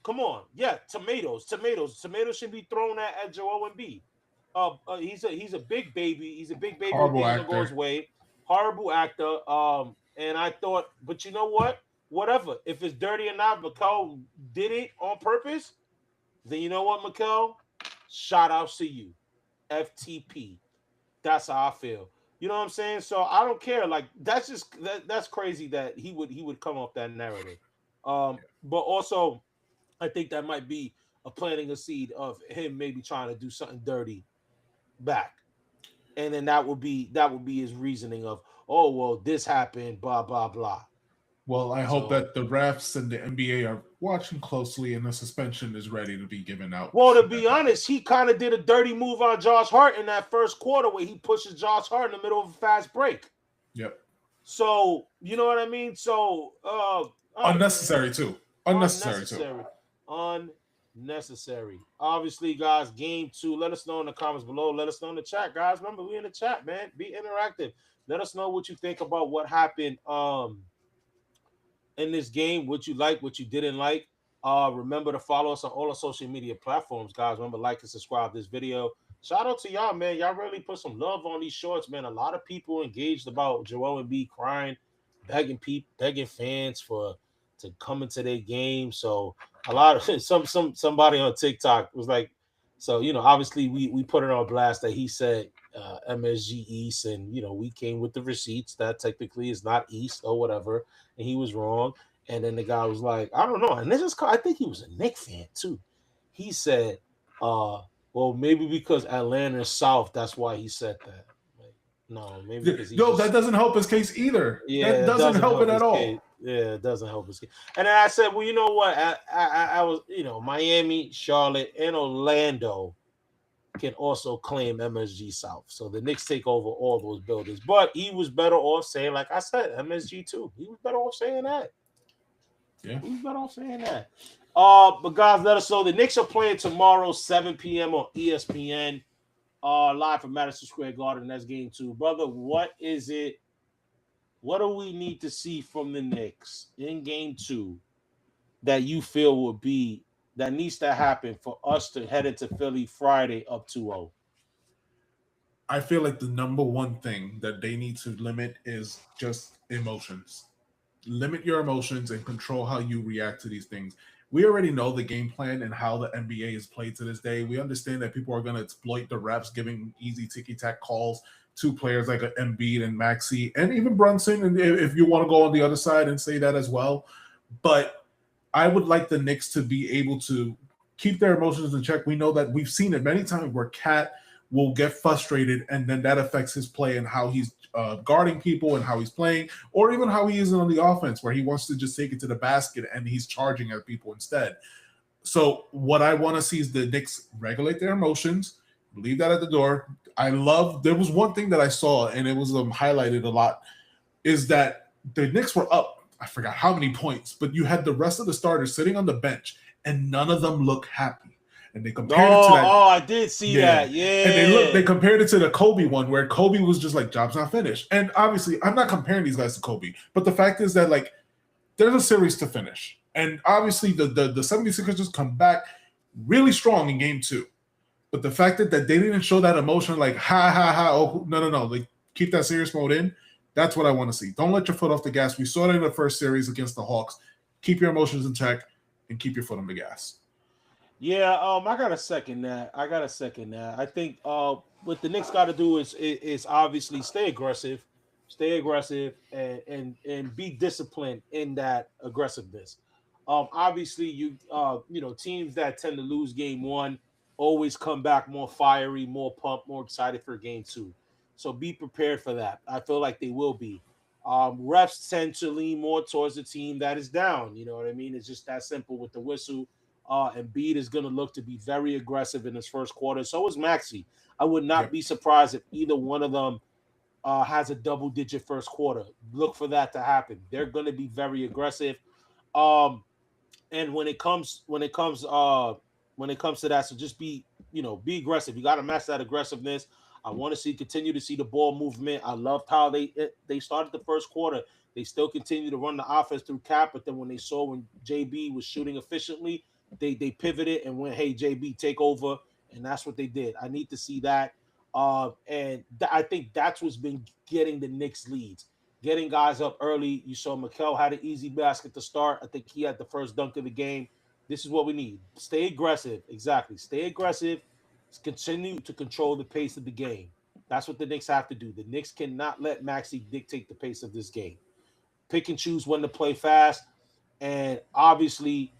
Come on. Yeah, tomatoes. Tomatoes should be thrown at Joel Embiid. He's a big baby. He's a big baby. Horrible actor. Go his way. Horrible actor. And I thought, but you know what? Whatever. If it's dirty or not, Mikal did it on purpose. Then you know what, Mikal? Shout outs to you. FTP. That's how I feel. You know what I'm saying? So I don't care. Like that's crazy that he would come off that narrative. But also I think that might be planting a seed of him maybe trying to do something dirty back. And then that would be his reasoning of, oh well, this happened, blah blah blah. Well, I hope that the refs and the NBA are watching closely and the suspension is ready to be given out. Well, to be honest, he kind of did a dirty move on Josh Hart in that first quarter where he pushes Josh Hart in the middle of a fast break. Yep. So, you know what I mean? So, unnecessary too. Unnecessary. Obviously, guys, game 2. Let us know in the comments below. Let us know in the chat, guys. Remember, we in the chat, man. Be interactive. Let us know what you think about what happened in this game, what you like, what you didn't like. Remember to follow us on all our social media platforms, guys. Remember, like and subscribe to this video. Shout out to y'all, man. Y'all really put some love on these shorts, man. A lot of people engaged about Joel Embiid crying, begging fans to come into their game. So a lot of somebody on TikTok was like, so obviously we put it on blast that he said MSG East, and we came with the receipts that technically is not East or whatever, and he was wrong. And then the guy was like, I don't know, and this is, I think he was a Knicks fan too. He said, well, maybe because Atlanta is South, that's why he said that. Like, no, maybe because that doesn't help his case either. Yeah, that doesn't help it at all. Case. Yeah, it doesn't help his case. And then I said, well, you know what? I was, Miami, Charlotte, and Orlando can also claim MSG South. So the Knicks take over all those buildings. But he was better off saying, like I said, MSG too. He was better off saying that. Yeah. He was better off saying that. But guys, let us know. The Knicks are playing tomorrow, 7 p.m. on ESPN. Live from Madison Square Garden. That's game 2. Brother, what is it? What do we need to see from the Knicks in game 2 that you feel would be that needs to happen for us to head into Philly Friday up 2-0? I feel like the number one thing that they need to limit is just emotions. Limit your emotions and control how you react to these things. We already know the game plan and how the NBA is played to this day. We understand that people are going to exploit the refs, giving easy ticky-tack calls to players like Embiid and Maxey and even Brunson, and if you want to go on the other side and say that as well. But I would like the Knicks to be able to keep their emotions in check. We know that we've seen it many times where Cat will get frustrated, and then that affects his play and how he's guarding people and how he's playing, or even how he is on the offense, where he wants to just take it to the basket and he's charging at people instead. So what I want to see is the Knicks regulate their emotions, leave that at the door. There was one thing that I saw, and it was highlighted a lot. is that the Knicks were up, I forgot how many points, but you had the rest of the starters sitting on the bench, and none of them look happy. And they compared it to that. Oh, I did see that. Yeah. And they compared it to the Kobe one, where Kobe was just like, job's not finished. And obviously, I'm not comparing these guys to Kobe, but the fact is that, like, there's a series to finish. And obviously, the 76ers just come back really strong in game 2. But the fact that they didn't show that emotion, like, oh, no, like, keep that serious mode in, that's what I want to see. Don't let your foot off the gas. We saw it in the first series against the Hawks. Keep your emotions in check and keep your foot on the gas. Yeah, I gotta second that. I think what the Knicks got to do is obviously stay aggressive, and be disciplined in that aggressiveness. Obviously, you know, teams that tend to lose game 1 always come back more fiery, more pumped, more excited for game 2. So be prepared for that. I feel like they will be. Refs tend to lean more towards the team that is down. You know what I mean? It's just that simple with the whistle. Embiid is going to look to be very aggressive in his first quarter. So is Maxey. I would not be surprised if either one of them has a double-digit first quarter. Look for that to happen. They're going to be very aggressive. And when it comes to that, so just be aggressive. You got to match that aggressiveness. I want to continue to see the ball movement. I loved how they started the first quarter. They still continue to run the offense through Cap, but then when they saw when JB was shooting efficiently, they pivoted and went, hey, JB, take over, and that's what they did. I need to see that. I think that's what's been getting the Knicks leads, getting guys up early. You saw Mikal had an easy basket to start. I think he had the first dunk of the game. This is what we need. Stay aggressive. Exactly. Stay aggressive. Continue to control the pace of the game. That's what the Knicks have to do. The Knicks cannot let Maxey dictate the pace of this game. Pick and choose when to play fast, and obviously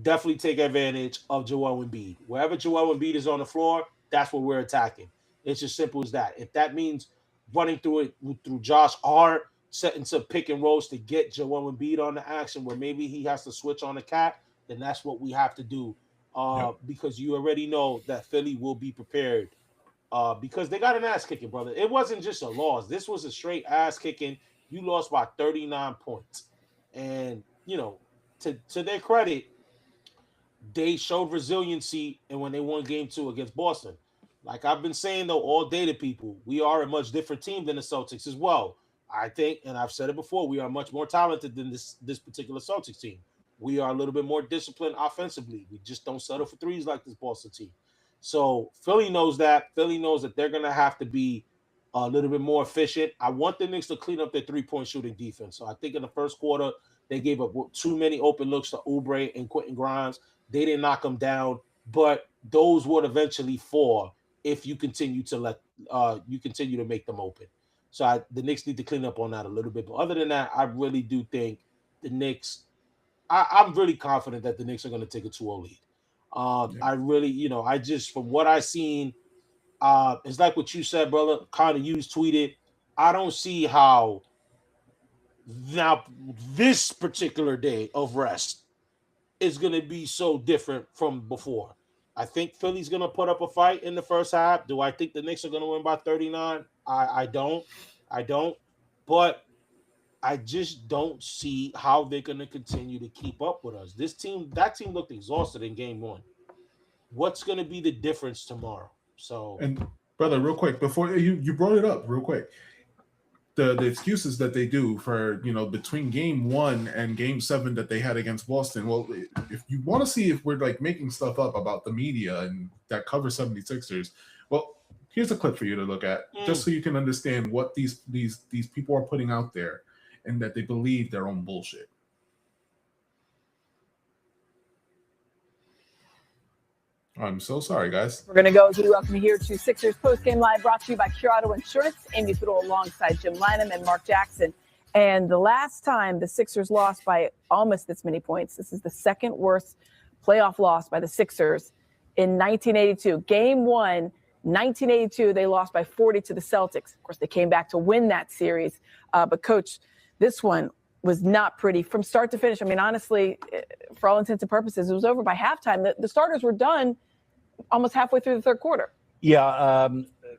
definitely take advantage of Joel Embiid. Wherever Joel Embiid is on the floor, that's what we're attacking. It's as simple as that. If that means running through Josh Hart, setting some pick and rolls to get Joel Embiid on the action where maybe he has to switch on the cat, then that's what we have to do. Because you already know that Philly will be prepared because they got an ass kicking, brother. It wasn't just a loss. This was a straight ass kicking. You lost by 39 points. And, to their credit, they showed resiliency, and when they won game 2 against Boston. Like I've been saying, though, all day to people, we are a much different team than the Celtics as well. I think, and I've said it before, we are much more talented than this particular Celtics team. We are a little bit more disciplined offensively. We just don't settle for threes like this Boston team. So Philly knows that. Philly knows that they're going to have to be a little bit more efficient. I want the Knicks to clean up their three-point shooting defense. So I think in the first quarter, they gave up too many open looks to Oubre and Quentin Grimes. They didn't knock them down, but those would eventually fall if you continue to make them open. So the Knicks need to clean up on that a little bit. But other than that, I really do think the Knicks. I'm really confident that the Knicks are going to take a 2-0 lead. I really, I just from what I've seen, it's like what you said, brother. Kind of tweeted. I don't see how now this particular day of rest is going to be so different from before. I think Philly's going to put up a fight in the first half. Do I think the Knicks are going to win by 39? I don't. But I just don't see how they're going to continue to keep up with us. That team looked exhausted in game 1. What's going to be the difference tomorrow? So, and brother, real quick, before you brought it up real quick, the excuses that they do for, between game 1 and game 7 that they had against Boston. Well, if you want to see if we're like making stuff up about the media and that cover 76ers, well, here's a clip for you to look at just so you can understand what these people are putting out there and that they believe their own bullshit. I'm so sorry, guys. We're going to go to welcome you here to Sixers Postgame Live, brought to you by Curado Insurance. Amy Fiddle alongside Jim Lynam and Mark Jackson. And the last time the Sixers lost by almost this many points, this is the second worst playoff loss by the Sixers in 1982. Game 1, 1982, they lost by 40 to the Celtics. Of course, they came back to win that series. But, Coach, this one was not pretty from start to finish. I mean, honestly, for all intents and purposes, it was over by halftime. The starters were done almost halfway through the third quarter. Yeah,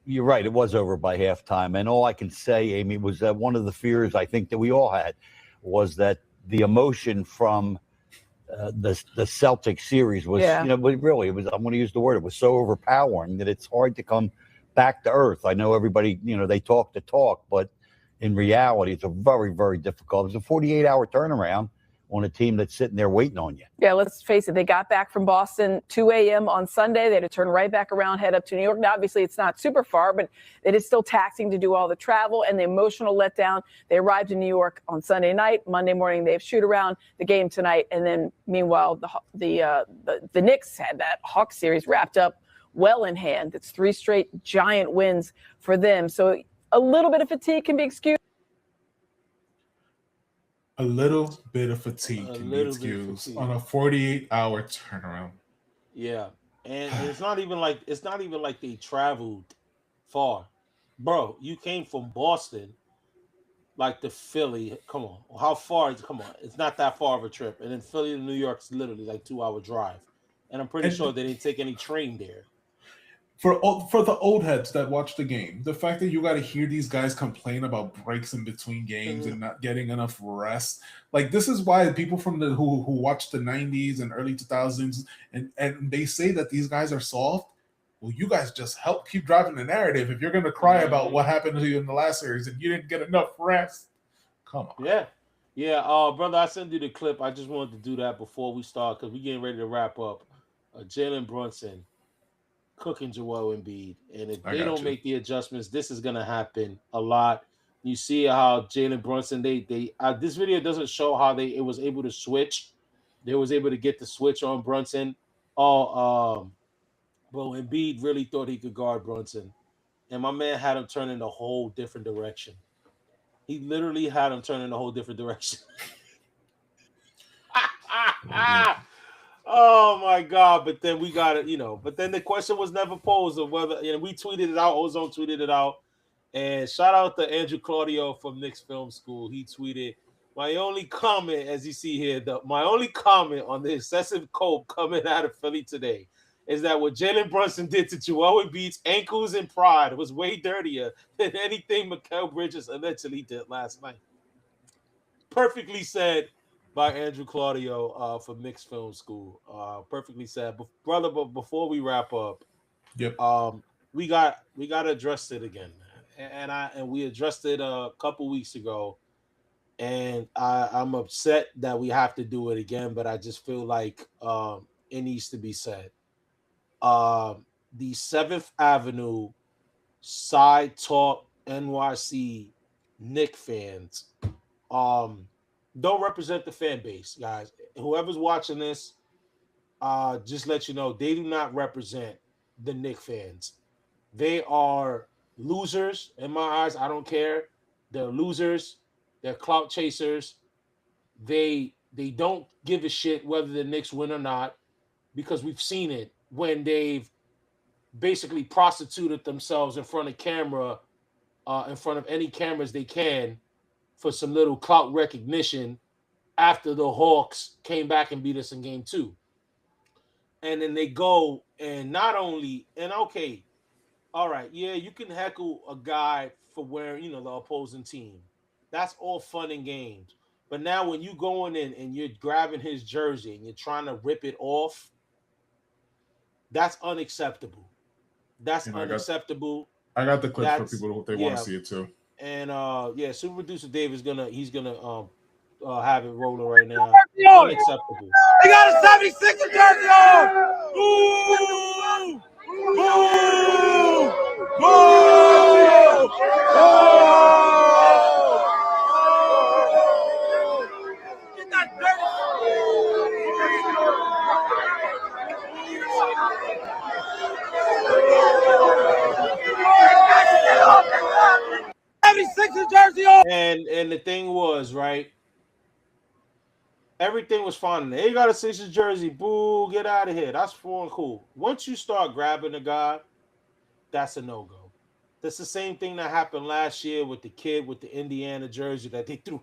you're right. It was over by halftime. And all I can say, Amy, was that one of the fears I think that we all had was that the emotion from the Celtic series was, really, it was, I'm going to use the word, it was so overpowering that it's hard to come back to earth. I know everybody, they talk the talk, but in reality, it's a very, very difficult. It's a 48-hour turnaround on a team that's sitting there waiting on you. Yeah, let's face it. They got back from Boston 2 a.m. on Sunday. They had to turn right back around, head up to New York. Now, obviously, it's not super far, but it is still taxing to do all the travel and the emotional letdown. They arrived in New York on Sunday night. Monday morning, they have shoot around, the game tonight. And then, meanwhile, the Knicks had that Hawks series wrapped up well in hand. It's 3 straight giant wins for them. So a little bit of fatigue can be excused. A little bit of fatigue can be excused on a 48-hour turnaround. Yeah, and it's not even like they traveled far, bro. You came from Boston, like to Philly. Come on, how far? Come on, it's not that far of a trip. And then Philly to New York's literally like 2-hour drive, and I'm pretty sure they didn't take any train there. For the old heads that watch the game, the fact that you got to hear these guys complain about breaks in between games and not getting enough rest, like this is why people from who watched the 90s and early 2000s and they say that these guys are soft. Well, you guys just help keep driving the narrative. If you're going to cry about what happened to you in the last series and you didn't get enough rest, come on. Yeah. Brother, I sent you the clip. I just wanted to do that before we start because we're getting ready to wrap up. Jalen Brunson cooking Joel Embiid, and if they don't make the adjustments, this is gonna happen a lot. You see how Jalen Brunson this video doesn't show how it was able to switch. They was able to get the switch on Brunson. But Embiid really thought he could guard Brunson, and my man had him turn in a whole different direction. He literally had him turn in a whole different direction. Oh my God! But then we got it, But then the question was never posed of whether we tweeted it out. Ozone tweeted it out, and shout out to Andrew Claudio from Knicks Film School. He tweeted, "My only comment, as you see here, my only comment on the excessive cope coming out of Philly today is that what Jalen Brunson did to Joel Embiid's ankles and pride was way dirtier than anything Mikal Bridges allegedly did last night." Perfectly said by Andrew Claudio from Knicks Film School. Perfectly said. Brother, but before we wrap up, we got to address it again, man. And we addressed it a couple weeks ago, and I'm upset that we have to do it again, but I just feel like it needs to be said. The 7th Avenue Side Talk NYC Knicks fans don't represent the fan base, guys. Whoever's watching this, just let you know, they do not represent the Knicks fans. They are losers in my eyes. I don't care. They're losers. They're clout chasers. They don't give a shit whether the Knicks win or not, because we've seen it when they've basically prostituted themselves in front of camera, in front of any cameras they can, for some little clout recognition after the Hawks came back and beat us in game 2. And then they go and not only, and okay, all right, yeah, you can heckle a guy for wearing, the opposing team. That's all fun and games. But now when you going in and you're grabbing his jersey and you're trying to rip it off, that's unacceptable. That's unacceptable. I got the clip for people if they want to see it too. And Super Producer Dave is gonna have it rolling right now. Unacceptable. They got a 76 jersey on. Boo! Boo! Boo! Get that jersey on. And the thing was, right, everything was fine. They got a Sixers jersey. Boo, get out of here. That's fun and cool. Once you start grabbing a guy, that's a no-go. That's the same thing that happened last year with the kid with the Indiana jersey that they threw.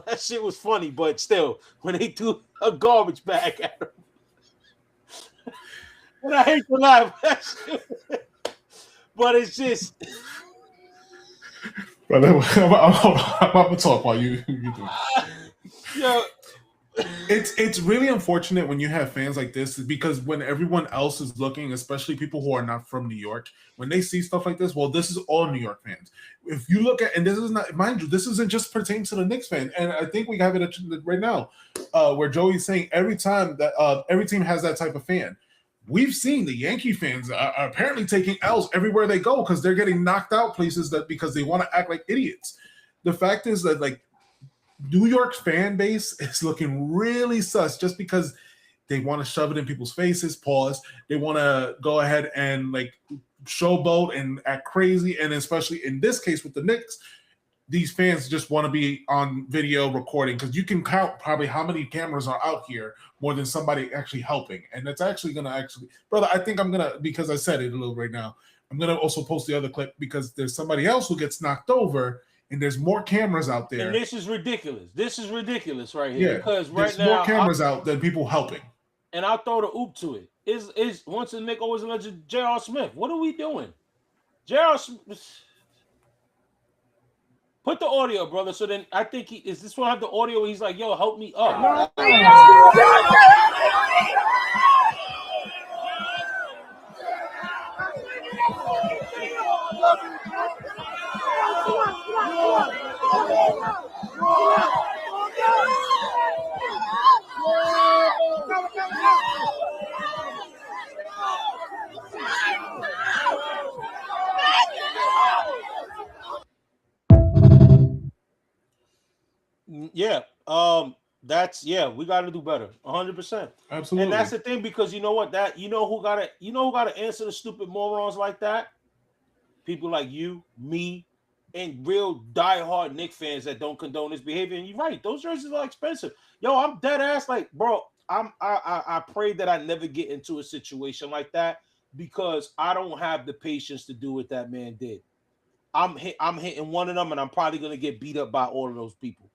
That shit was funny, but still, when they threw a garbage bag at him. And I hate to laugh. But it's just. But I'm gonna talk while you do. Yo. It's really unfortunate when you have fans like this because when everyone else is looking, especially people who are not from New York, when they see stuff like this, well, this is all New York fans. If you look at, and this is not, mind you, this isn't just pertaining to the Knicks fan, and I think we have it right now, where Joey's saying every time that every team has that type of fan. We've seen the Yankee fans are apparently taking L's everywhere they go because they're getting knocked out places because they want to act like idiots. The fact is that like New York's fan base is looking really sus just because they want to shove it in people's faces, pause. They want to go ahead and like showboat and act crazy. And especially in this case with the Knicks, these fans just want to be on video recording because you can count probably how many cameras are out here more than somebody actually helping. And that's actually going to brother, I think I'm going to, because I said it a little right now, I'm going to also post the other clip because there's somebody else who gets knocked over and there's more cameras out there. And this is ridiculous. This is ridiculous right here. Yeah, because right there's now more cameras out than people helping. And I'll throw the oop to it. Is once a Knick, always a legend. J.R. Smith. What are we doing? J.R. Smith. Put the audio, brother. So then I think is this one have the audio where he's like, yo, help me up. Yeah. We got to do better. 100%. Absolutely. And that's the thing because you know what who got to answer the stupid morons like that? People like you, me, and real diehard Knicks fans that don't condone this behavior. And you're right, those jerseys are expensive. Yo, I'm dead ass like, bro. I pray that I never get into a situation like that because I don't have the patience to do what that man did. I'm hitting one of them, and I'm probably gonna get beat up by all of those people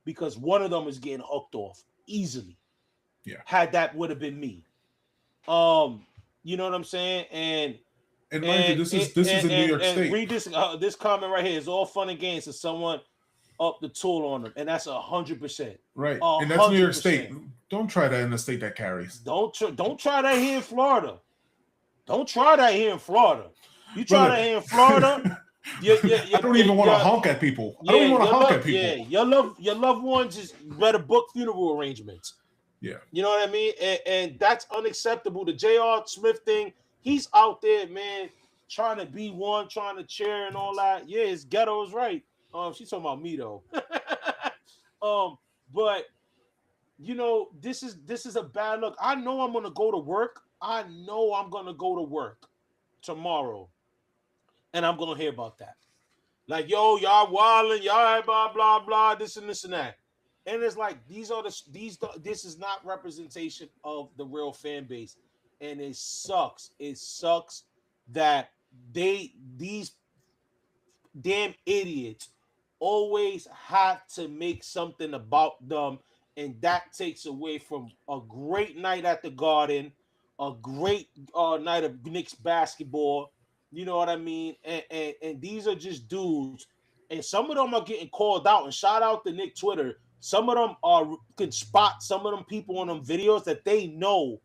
because one of them is getting hooked off easily. Yeah, had that would have been me. You know what I'm saying? And mind you, this is in New York State. Read this comment right here. It's all fun and games to someone up the tool on them, and that's 100%. Right, 100%. And that's New York State. Don't try that in a state that carries. Don't try that here in Florida. Don't try that here in Florida. You try that here in Florida. I don't even want to honk at people. I don't even want to honk at people. Yeah, your loved ones just better book funeral arrangements. Yeah, you know what I mean, and that's unacceptable. The J.R. Smith thing. He's out there, man, trying to be one, trying to cheer and all that. Yeah, his ghetto is right. She's talking about me though. But you know, this is a bad look. I know I'm gonna go to work. Tomorrow, and I'm gonna hear about that. Like, yo, y'all wilding, y'all blah blah blah, this and that. And it's like this is not representation of the real fan base. And it sucks. It sucks that these damn idiots always have to make something about them, and that takes away from a great night at the Garden, a great night of Knicks basketball. You know what I mean? And these are just dudes, and some of them are getting called out. And shout out to Nick Twitter. Some of them can spot some of them people on them videos that they know.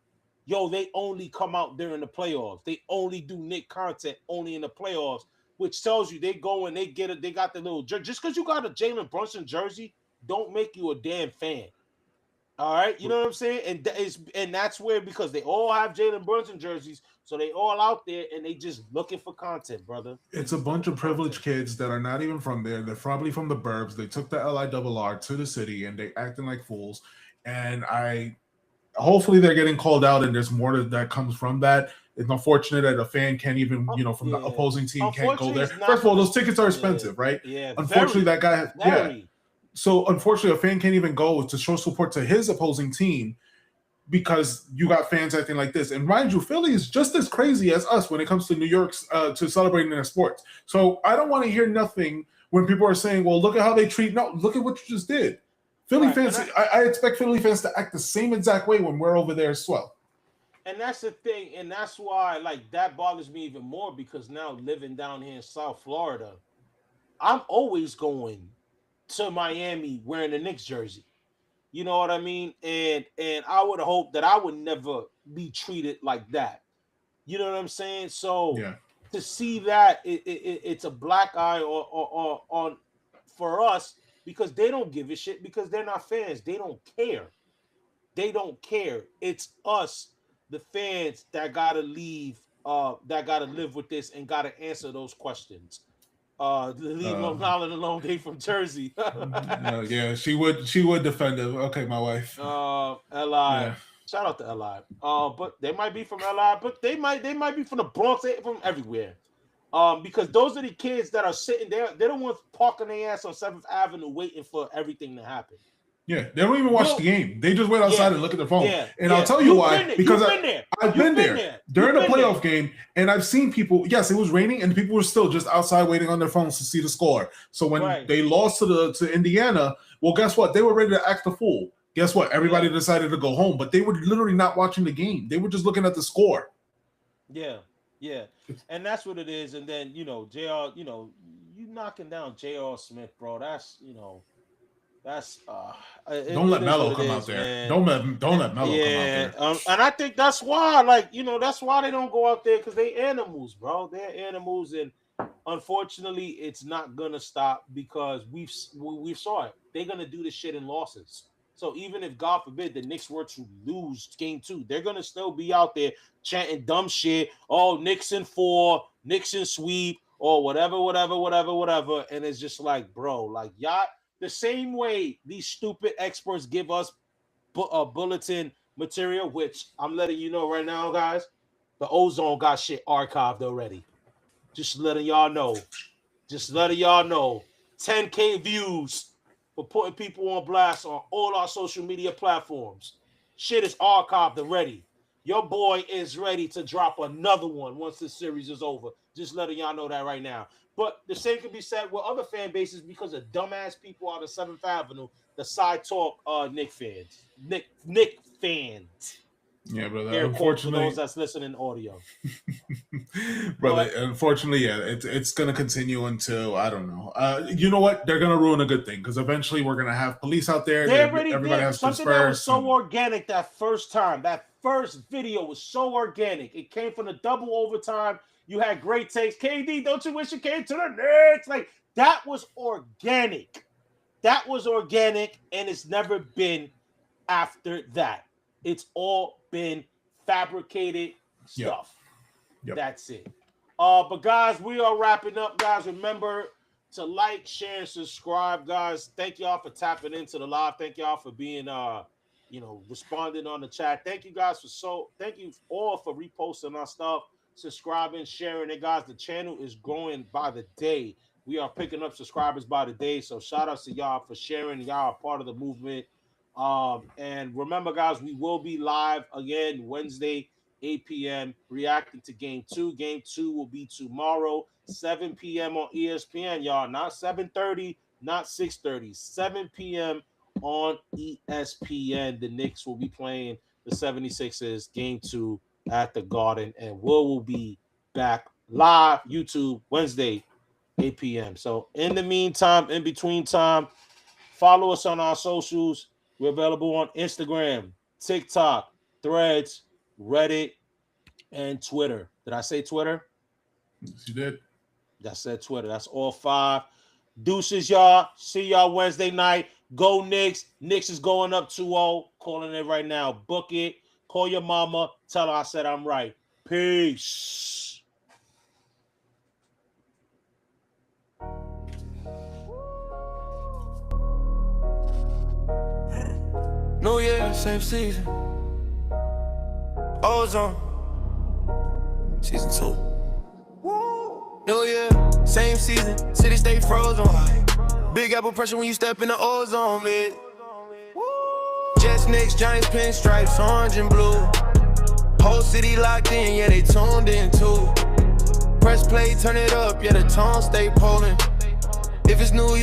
Yo, they only come out during the playoffs. They only do Knick content only in the playoffs, which tells you they go and they get it. They got the little jersey. Just because you got a Jalen Brunson jersey, don't make you a damn fan. All right, you know what I'm saying? And that's where, because they all have Jalen Brunson jerseys, so they all out there and they just looking for content, brother. It's a bunch of privileged kids that are not even from there. They're probably from the burbs. They took the LIRR to the city and they acting like fools. And hopefully they're getting called out, and there's more that comes from that. It's unfortunate that a fan can't even, from the opposing team can't go there. First of all, those tickets are expensive, right? Yeah. Unfortunately, that guy, So unfortunately, a fan can't even go to show support to his opposing team because you got fans acting like this. And mind you, Philly is just as crazy as us when it comes to New York's to celebrating their sports. So I don't want to hear nothing when people are saying, well, look at how they treat. No, look at what you just did. Philly fans, I expect Philly fans to act the same exact way when we're over there as well. And that's the thing, and that's why like that bothers me even more because now living down here in South Florida, I'm always going to Miami wearing a Knicks jersey. You know what I mean? And I would hope that I would never be treated like that. You know what I'm saying? So Yeah. to see that it's a black eye or on for us because they don't give a shit because they're not fans. They don't care. They don't care. It's us, the fans, that gotta leave, that gotta live with this and gotta answer those questions. Leave Long Island alone. They from Jersey. Yeah, she would defend it. Okay, my wife. Li. Yeah. Shout out to Li. But they might be from Li, but they might be from the Bronx, from everywhere. Because those are the kids that are sitting there. They're the ones parking their ass on 7th Avenue waiting for everything to happen. Yeah, they don't even watch the game. They just wait outside and look at their phone. And I'll tell you why. Because I've been there during the playoff game, and I've seen people. Yes, it was raining, and people were still just outside waiting on their phones to see the score. So when they lost to Indiana, well, guess what? They were ready to act the fool. Guess what? Everybody decided to go home, but they were literally not watching the game. They were just looking at the score. Yeah, and that's what it is. And then JR, you knocking down J.R. Smith, bro. That's That's don't let Melo come out there. Man. Don't let Melo come out there. And I think that's why, that's why they don't go out there because they animals, bro. They're animals, and unfortunately, it's not gonna stop because we saw it. They're gonna do this shit in losses. So even if, God forbid, the Knicks were to lose game 2, they're gonna still be out there chanting dumb shit. Oh, Knicks in 4, Knicks in sweep, or whatever. And it's just like, bro, like y'all. The same way these stupid experts give us bulletin material, which I'm letting you know right now, guys, the Ozone got shit archived already. Just letting y'all know. 10K views for putting people on blast on all our social media platforms. Shit is archived already. Your boy is ready to drop another one once this series is over. Just letting y'all know that right now. But the same can be said with other fan bases because of dumbass people out of 7th Avenue, the side talk Knick fans. Knick fans. Yeah, brother. Air unfortunately, for those that's listening audio. Brother, unfortunately, yeah, it's gonna continue until I don't know. You know what? They're gonna ruin a good thing because eventually we're gonna have police out there. Everybody has to something that was so organic that first time. That first video was so organic. It came from the double overtime. You had great takes. KD, don't you wish you came to the Knicks? Like, that was organic. And it's never been after that. It's all been fabricated stuff. Yep. That's it. But guys, we are wrapping up, guys. Remember to like, share, and subscribe, guys. Thank y'all for tapping into the live. Thank y'all for being responding on the chat. Thank you guys thank you all for reposting our stuff, subscribing, sharing it, guys. The channel is growing by the day. We are picking up subscribers by the day. So shout out to y'all for sharing. Y'all are part of the movement. And remember, guys, we will be live again Wednesday, 8 p.m. reacting to game 2. Game 2 will be tomorrow, 7 p.m. on ESPN, y'all. Not 7:30, not 6:30, 7 p.m. on ESPN. The Knicks will be playing the 76ers game 2 at the Garden, and we'll be back live YouTube Wednesday, 8 p.m. So in the meantime, in between time, follow us on our socials. We're available on Instagram, TikTok, Threads, Reddit, and Twitter. Did I say Twitter? Yes, you did. I said Twitter. That's all 5. Deuces, y'all. See y'all Wednesday night. Go Knicks. Knicks is going up 2-0. Calling it right now. Book it. Call your mama. Tell her I said I'm right. Peace. New Year, same season. Ozone. Season 2. New Year, same season. City stay frozen. Big apple pressure when you step in the ozone, man. Jets, Knicks, Giants, pinstripes, orange and blue. Whole city locked in, yeah, they tuned in too. Press play, turn it up, yeah, the tone stay polling. If it's New York.